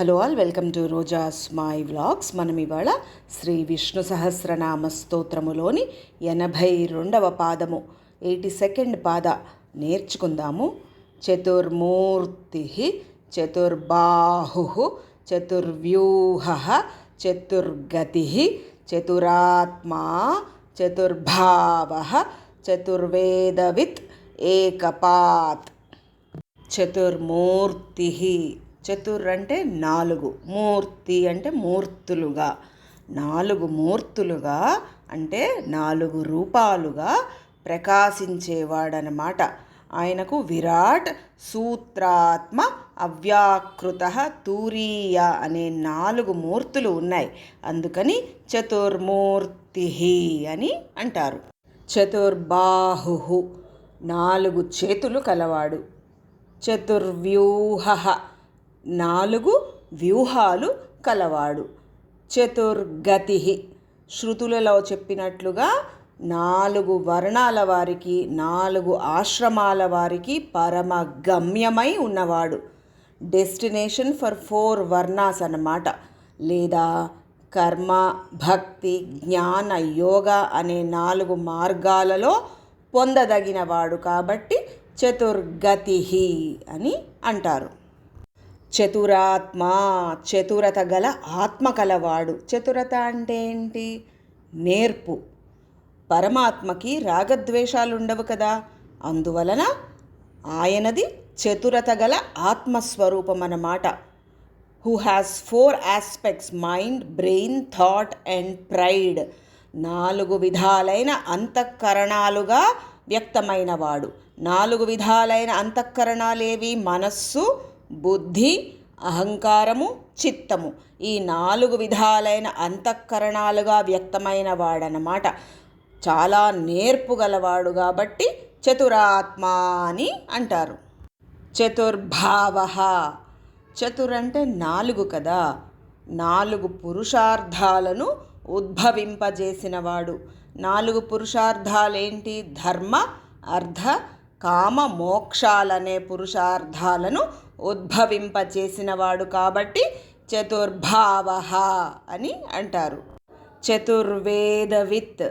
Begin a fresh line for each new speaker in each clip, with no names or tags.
Hello all, welcome to Roja's my vlogs. మనం ఇవాళ శ్రీ విష్ణు సహస్రనామ స్తోత్రములోని 82వ పాదము 82nd పాద నేర్చుకుందాము. చతుర్మూర్తి, చతుర్బాహు, చతుర్వ్యూహ, చతుర్గతి, చతురాత్మా, చతుర్భావ, చతుర్వేదవిత్, ఏకపాత్. చతుర్మూర్తి, చతుర్ అంటే 4, మూర్తి అంటే మూర్తులుగా, 4 మూర్తులుగా అంటే 4 రూపాలుగా ప్రకాశించేవాడనమాట. ఆయనకు విరాట్, సూత్రాత్మ, అవ్యాకృత, తూరీయ అనే 4 మూర్తులు ఉన్నాయి. అందుకని చతుర్మూర్తి అని అంటారు. చతుర్బాహు, 4 చేతులు కలవాడు. చతుర్వ్యూహ, 4 వ్యూహాలు కలవాడు. చతుర్గతి, శృతులలో చెప్పినట్లుగా 4 వర్ణాల వారికి, 4 ఆశ్రమాల వారికి పరమ గమ్యమై ఉన్నవాడు. డెస్టినేషన్ ఫర్ 4 వర్ణాస్ అన్నమాట. లేదా కర్మ, భక్తి, జ్ఞాన, యోగ అనే 4 మార్గాలలో పొందదగినవాడు కాబట్టి చతుర్గతి అని అంటారు. చతురాత్మ, చతురత గల ఆత్మ కలవాడు. చతురత అంటే ఏంటి? నేర్పు. పరమాత్మకి రాగద్వేషాలు ఉండవు కదా, అందువలన ఆయనది చతురత గల ఆత్మస్వరూపం అన్నమాట. Who has 4 aspects: mind, brain, thought and pride. 4 విధాలైన అంతఃకరణాలుగా వ్యక్తమైనవాడు. 4 విధాలైన అంతఃకరణాలేవి? మనస్సు, బుద్ధి, అహంకారము, చిత్తము. ఈ 4 విధాలైన అంతఃకరణాలుగా వ్యక్తమైన వాడనమాట. చాలా నేర్పు గలవాడు కాబట్టి చతురాత్మ అని అంటారు. చతుర్భావ, చతుర్ అంటే 4 కదా, 4 పురుషార్థాలను ఉద్భవింపజేసినవాడు. 4 పురుషార్థాలేంటి? ధర్మ, అర్థ, కామ, మోక్షాలనే పురుషార్థాలను ఉద్భవింపచేసినవాడు కాబట్టి చతుర్భావ అని అంటారు. చతుర్వేదవిత్,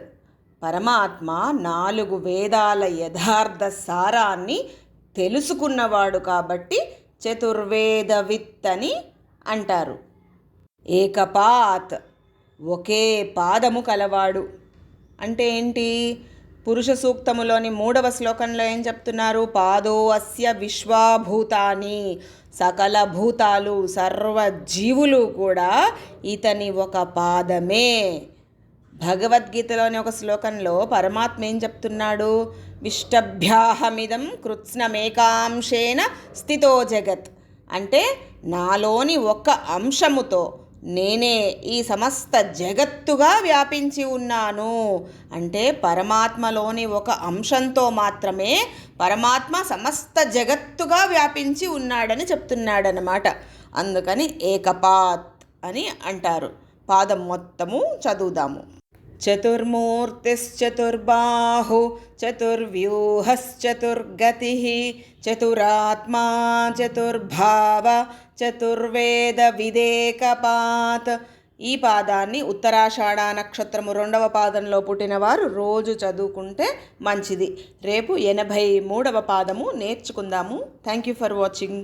పరమాత్మ 4 వేదాల యథార్థ సారాన్ని తెలుసుకున్నవాడు కాబట్టి చతుర్వేదవిత్ అని అంటారు. ఏకపాత్, ఒకే పాదము కలవాడు. అంటే ఏంటి? పురుష సూక్తములోని 3వ శ్లోకంలో ఏం చెప్తున్నారు? పాదో అస్య విశ్వాభూతాని, సకల భూతాలు, సర్వజీవులు కూడా ఇతని ఒక పాదమే. భగవద్గీతలోని ఒక శ్లోకంలో పరమాత్మ ఏం చెప్తున్నాడు? విష్టభ్యాహమిదం కృత్స్నమేకాంశేన స్థితో జగత్. అంటే నాలోని ఒక అంశముతో నేనే ఈ సమస్త జగత్తుగా వ్యాపించి ఉన్నాను. అంటే పరమాత్మలోని ఒక అంశంతో మాత్రమే పరమాత్మ సమస్త జగత్తుగా వ్యాపించి ఉన్నాడని చెప్తున్నాడనమాట. అందుకని ఏకపాత్ అని అంటారు. పాదం మొత్తము చదువుదాము. చతుర్మూర్తిశ్చతుర్బాహు, చతుర్వ్యూహశ్చతుర్గతి, చతురాత్మా, చతుర్భావ, చతుర్వేద విదేకపాత్. ఈ పాదాన్ని ఉత్తరాషాఢ నక్షత్రము 2వ పాదంలో పుట్టినవారు రోజు చదువుకుంటే మంచిది. రేపు 83వ పాదము నేర్చుకుందాము. Thank you for watching.